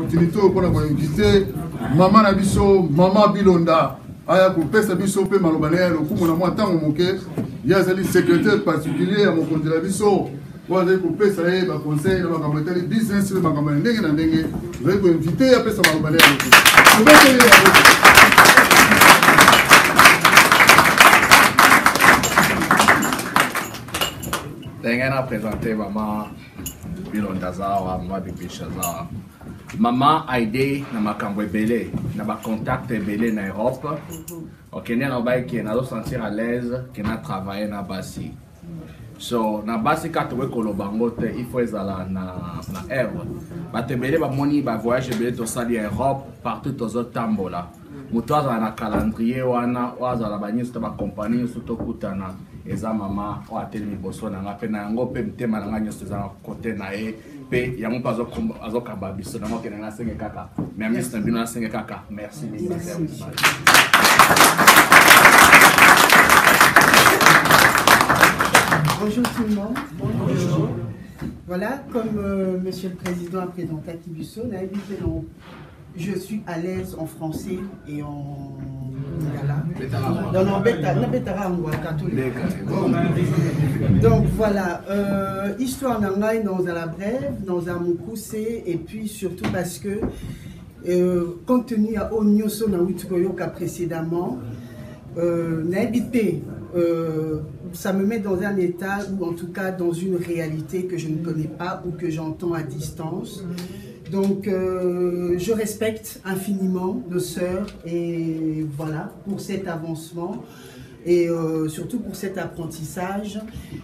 opportunité pour inviter maman Nabiso, maman Bilonda. Aya kopesa biso pe malobana lo kumo na mwa tango moke ya zali secrétaire particulier à mon compte la biso wa zali kopesa ye ba conseil na makambo tali business le makambo ndenge na ndenge zali ko inviter ya pesa malobana lo Tengen a présenté maman Bilonda Zawa, maman Bibisha Zawa. Maman a aidé na makambo ebele, na ba contact ebele na Europe. Ok, nous avons sentir à l'aise que nous travaillons na basi. So na basi quand we kolobangote, il faut ezala na erreur. Ba tebele ba moni ba voyage ebele to sali Europe partout aux autres tambola. Mutu azala na calendrier wana, azala ba nyusto ba compagnie surtout kutana. Eza mama o atelemi boso na nga pe na yango pe mtema na nga nyusto za côté na e pe yango pa azokamba biso na ngoke na senge kaka. Mais Mr. Bino na senge kaka. Merci ministère. Bonjour tout le monde. Bonjour. Voilà, comme Monsieur le Président a présenté à Kibuso, je suis à l'aise en français et en lingala. Donc voilà, histoire nangai dans la brève, dans un moukoussé, et puis surtout parce que compte tenu à Onyoso na Witukoyoka précédemment, n'habité, ça me met dans un état ou en tout cas dans une réalité que je ne connais pas ou que j'entends à distance. Donc je respecte infiniment nos sœurs et voilà pour cet avancement et surtout pour cet apprentissage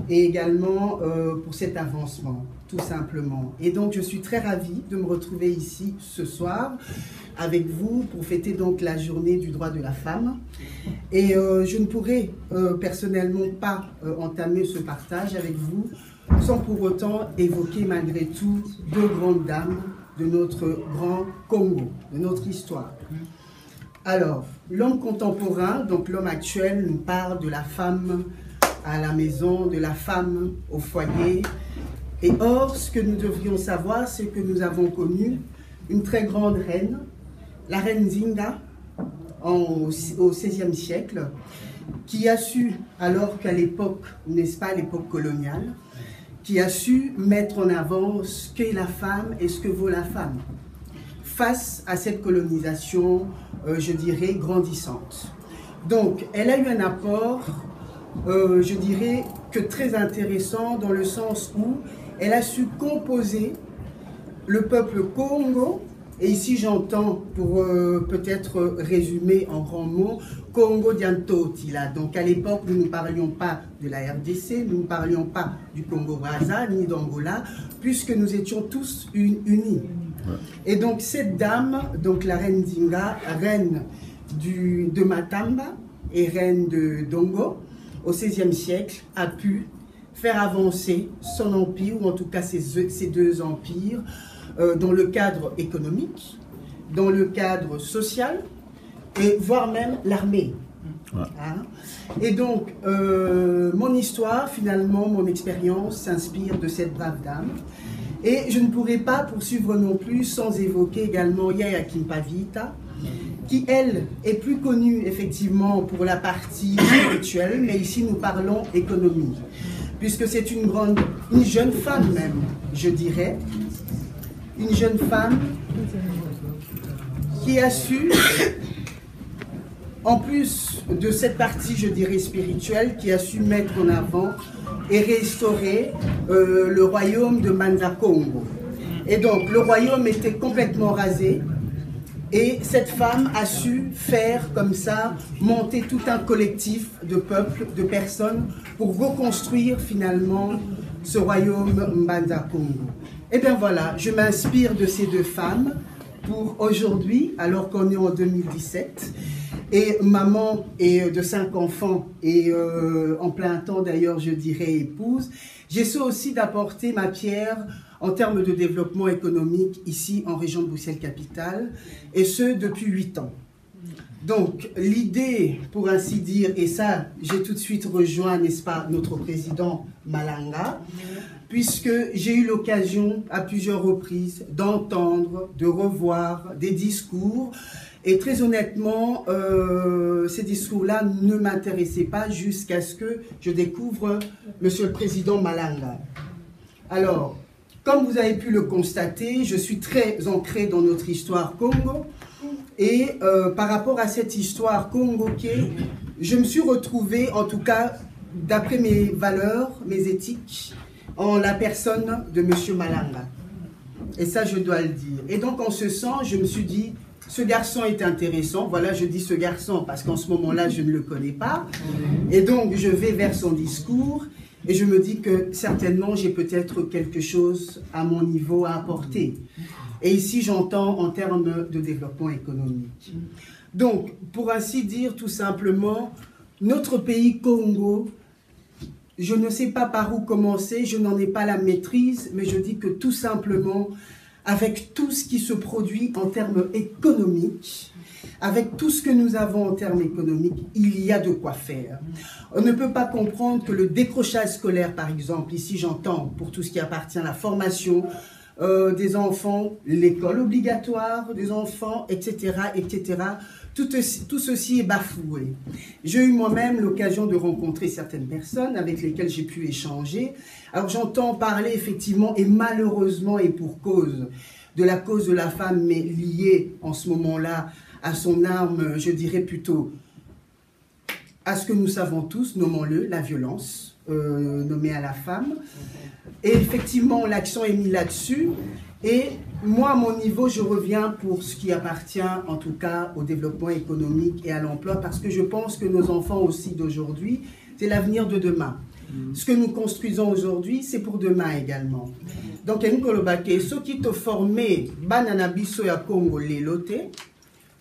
et également pour cet avancement tout simplement. Et donc je suis très ravie de me retrouver ici ce soir avec vous pour fêter donc la journée du droit de la femme. Et je ne pourrais personnellement pas entamer ce partage avec vous sans pour autant évoquer malgré tout deux grandes dames de notre grand Congo, de notre histoire. Alors, l'homme contemporain, donc l'homme actuel, nous parle de la femme à la maison, de la femme au foyer. Et or, ce que nous devrions savoir, c'est que nous avons connu une très grande reine, la reine Zinga, au XVIe siècle, qui a su, alors qu'à l'époque, n'est-ce pas, l'époque coloniale, qui a su mettre en avant ce qu'est la femme et ce que vaut la femme face à cette colonisation, je dirais, grandissante. Donc, elle a eu un apport, je dirais, que très intéressant dans le sens où elle a su composer le peuple Congo. Et ici, j'entends, pour peut-être résumer en grands mots, Congo Diantotila. Donc, à l'époque, nous ne parlions pas de la RDC, nous ne parlions pas du Congo-Brazza, ni d'Angola, puisque nous étions tous unis. Ouais. Et donc, cette dame, donc la reine Zinga, reine de Matamba et reine de Dongo, au XVIe siècle, a pu faire avancer son empire, ou en tout cas ces deux empires, dans le cadre économique, dans le cadre social, et voire même l'armée. Ouais. Hein? Et donc, mon histoire, finalement, mon expérience s'inspire de cette brave dame. Et je ne pourrais pas poursuivre non plus sans évoquer également Yaya Kimpavita, qui, elle, est plus connue, effectivement, pour la partie spirituelle, mais ici, nous parlons économie. Puisque c'est une jeune femme même, je dirais, une jeune femme qui a su, en plus de cette partie, je dirais, spirituelle, qui a su mettre en avant et restaurer le royaume de Manza Congo. Et donc, le royaume était complètement rasé et cette femme a su faire comme ça, monter tout un collectif de peuples, de personnes pour reconstruire finalement ce royaume Manza Congo. Et bien voilà, je m'inspire de ces deux femmes pour aujourd'hui, alors qu'on est en 2017, et maman et de 5 enfants, et en plein temps d'ailleurs, je dirais épouse, j'essaie aussi d'apporter ma pierre en termes de développement économique ici en région de Bruxelles-Capitale, et ce depuis 8 ans. Donc l'idée, pour ainsi dire, et ça j'ai tout de suite rejoint, n'est-ce pas, notre président Malanga, puisque j'ai eu l'occasion à plusieurs reprises d'entendre, de revoir des discours. Et très honnêtement, ces discours-là ne m'intéressaient pas jusqu'à ce que je découvre Monsieur le Président Malanga. Alors, comme vous avez pu le constater, je suis très ancrée dans notre histoire Congo. Et par rapport à cette histoire congoquée, je me suis retrouvée, en tout cas, d'après mes valeurs, mes éthiques, en la personne de M. Malanga. Et ça, je dois le dire. Et donc, en ce sens, je me suis dit, ce garçon est intéressant. Voilà, je dis ce garçon parce qu'en ce moment-là, je ne le connais pas. Et donc, je vais vers son discours et je me dis que certainement, j'ai peut-être quelque chose à mon niveau à apporter. Et ici, j'entends en termes de développement économique. Donc, pour ainsi dire, tout simplement, notre pays Congo, je ne sais pas par où commencer, je n'en ai pas la maîtrise, mais je dis que tout simplement, avec tout ce qui se produit en termes économiques, avec tout ce que nous avons en termes économiques, il y a de quoi faire. On ne peut pas comprendre que le décrochage scolaire, par exemple, ici j'entends pour tout ce qui appartient à la formation des enfants, l'école obligatoire des enfants, etc., etc., tout ceci est bafoué. J'ai eu moi-même l'occasion de rencontrer certaines personnes avec lesquelles j'ai pu échanger. Alors j'entends parler effectivement, et malheureusement, et pour cause de la femme, mais liée en ce moment-là à son arme, je dirais plutôt à ce que nous savons tous, nommons-le, la violence nommée à la femme. Et effectivement, l'accent est mis là-dessus. Et moi, à mon niveau, je reviens pour ce qui appartient, en tout cas, au développement économique et à l'emploi, parce que je pense que nos enfants aussi d'aujourd'hui, c'est l'avenir de demain. Ce que nous construisons aujourd'hui, c'est pour demain également. Donc, il y a une colobake, ceux qui te forment, banana biso ya Congo lelote,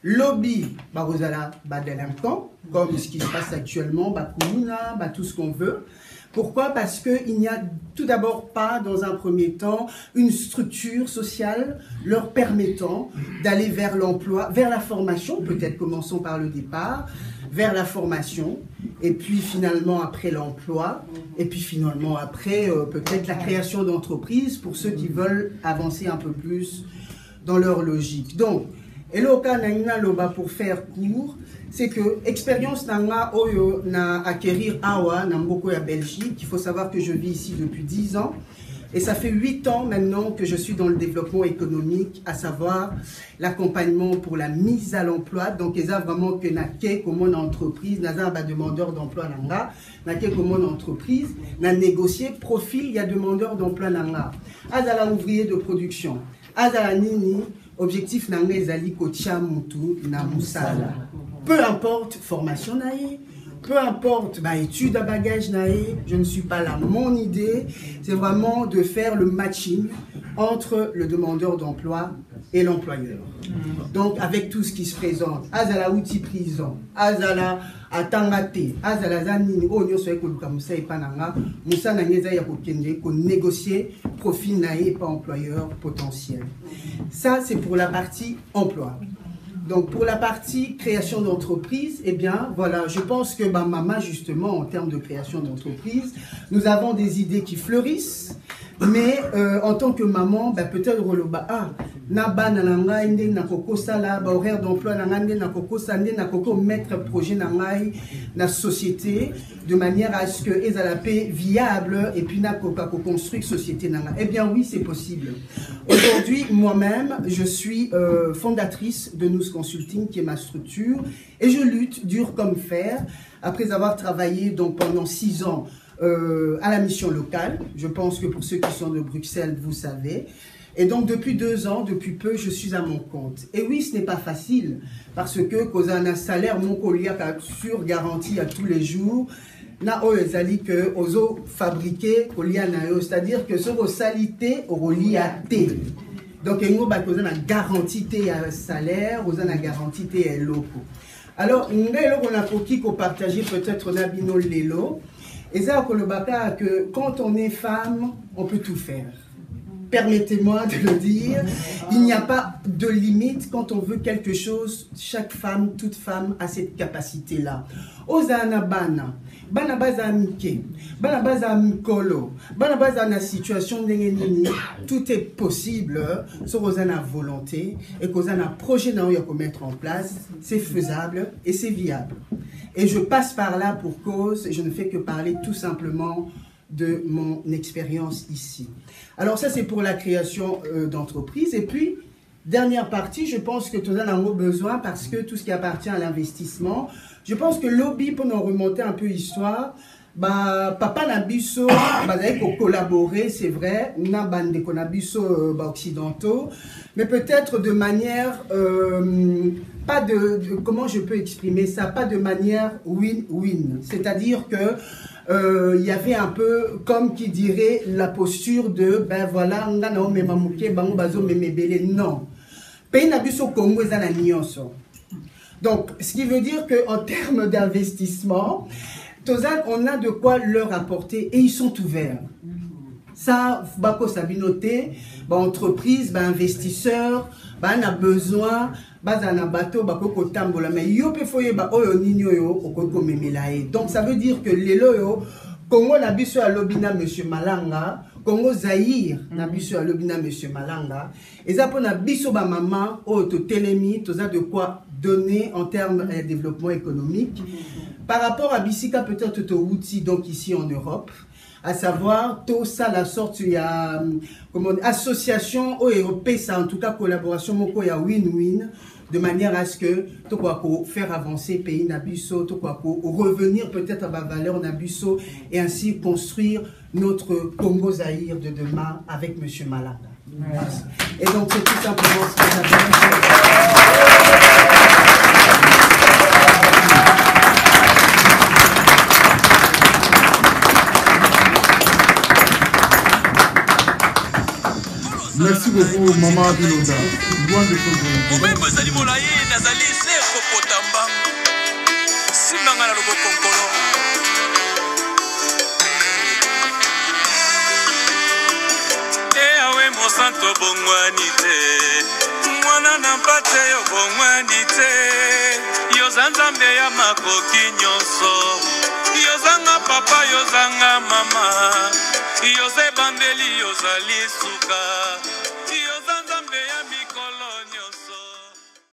lobby, barozala, délinquant, comme ce qui se passe actuellement, bakumuna, tout ce qu'on veut. Pourquoi? Parce qu'il n'y a tout d'abord pas, dans un premier temps, une structure sociale leur permettant d'aller vers l'emploi, vers la formation, peut-être commençons par le départ, vers la formation, et puis finalement après l'emploi, et puis finalement après peut-être la création d'entreprises pour ceux qui veulent avancer un peu plus dans leur logique. Donc, Eloka Naina Loba pour faire court, c'est que expérience nanga oyo na acquérir awa na mboko ya Belgique. Il faut savoir que je vis ici depuis 10 ans et ça fait 8 ans maintenant que je suis dans le développement économique, à savoir l'accompagnement pour la mise à l'emploi. Donc ils ont vraiment que na ke comme une entreprise, na ba demandeur d'emploi nanga, na ke comme une entreprise, na négocier profil il y a demandeur d'emploi nanga. Azala ouvrier de production, azala nini. Objectif nanga ezali kotia mutu na musala. Peu importe formation nae, peu importe études à bagage nae, je ne suis pas là. Mon idée, c'est vraiment de faire le matching entre le demandeur d'emploi et l'employeur. Donc avec tout ce qui se présente, azala outil prison, azala atangate, azala zanini, onyo soye koluka musa epananga, musa nangeza ya kokende ko négocier profil nae pas employeur potentiel. Ça c'est pour la partie emploi. Donc pour la partie création d'entreprise, eh bien voilà, je pense que maman justement en termes de création d'entreprise, nous avons des idées qui fleurissent, mais en tant que maman, peut-être roloba naba nananga inde na koko sala ba horaire d'emploi nangande na koko sande na koko mettre projet nangai na société de manière à ce que ezalape viable et puis na koko construire société nanga. Eh bien oui, c'est possible. Aujourd'hui, moi-même, je suis fondatrice de Nous Consulting, qui est ma structure, et je lutte dur comme fer après avoir travaillé donc pendant 6 ans à la mission locale. Je pense que pour ceux qui sont de Bruxelles, vous savez. Et donc depuis 2 ans, depuis peu, je suis à mon compte. Et oui, ce n'est pas facile, parce que cause un salaire mon colia sur garantie à tous les jours. Na oezali que ozo fabriquer colia na yo, c'est-à-dire que ce vos salité au à T. Donc il y a une garantie à salaire, vous avez une garantie à locaux. Alors nous avons partager peut-être nabino lelo. Et ça que quand on est femme, on peut tout faire. permettez-moi de le dire, il n'y a pas de limite quand on veut quelque chose. Chaque femme, toute femme a cette capacité-là. Ozana bana, bana baza mike, bana baza mikolo, bana baza na situation ndengenini, tout est possible sur ozana volonté et qu'ozana projet na oya ko mettre en place, c'est faisable et c'est viable. Et je passe par là pour cause, je ne fais que parler tout simplement de mon expérience ici. Alors ça c'est pour la création d'entreprise. Et puis, dernière partie, je pense que tout le monde a besoin parce que tout ce qui appartient à l'investissement, je pense que lobby, pour nous remonter un peu l'histoire, bah, papa Nabiso, bah, pour collaborer, c'est vrai, na bande Nabiso occidentaux, mais peut-être de manière, pas de, comment je peux exprimer ça, pas de manière win-win. C'est-à-dire que il y avait un peu, comme qui dirait, la posture de, ben voilà, non. Pays Nabiso Congo est à nyonso. Donc, ce qui veut dire qu'en termes d'investissement, on a de quoi leur apporter et ils sont ouverts. Ça, bako sabinoté, entreprise, investisseur, on a besoin, na bateau, bako kotambola, mais yo pe foye ba oyo nini yo okoko memelae. Donc ça veut dire que les loyo Congo na biso ya lobina monsieur Malanga, Congo Zaïre na biso ya lobina monsieur Malanga, et ça pour na biso ba maman o to telemi, to ça de quoi donner en termes de développement économique. Par rapport à Bissika, peut-être tout outil, donc ici en Europe, à savoir, tout ça, la sorte, il y a, association européenne, ça, en tout cas, collaboration, il y a win-win, de manière à ce que, tout quoi, faire avancer le pays Nabusso, tout quoi, revenir peut-être à ma valeur Nabusso, et ainsi construire notre Congo Zaïre de demain avec M. Malanga. Merci. Et donc, c'est tout simplement ce que Merci beaucoup, Maman Bilonda. Santo bongwanite mwana na mpate yo bongwanite yozanzambe ya makoki nyonso yozanga papa yozanga mama yoze bandeli yozali suka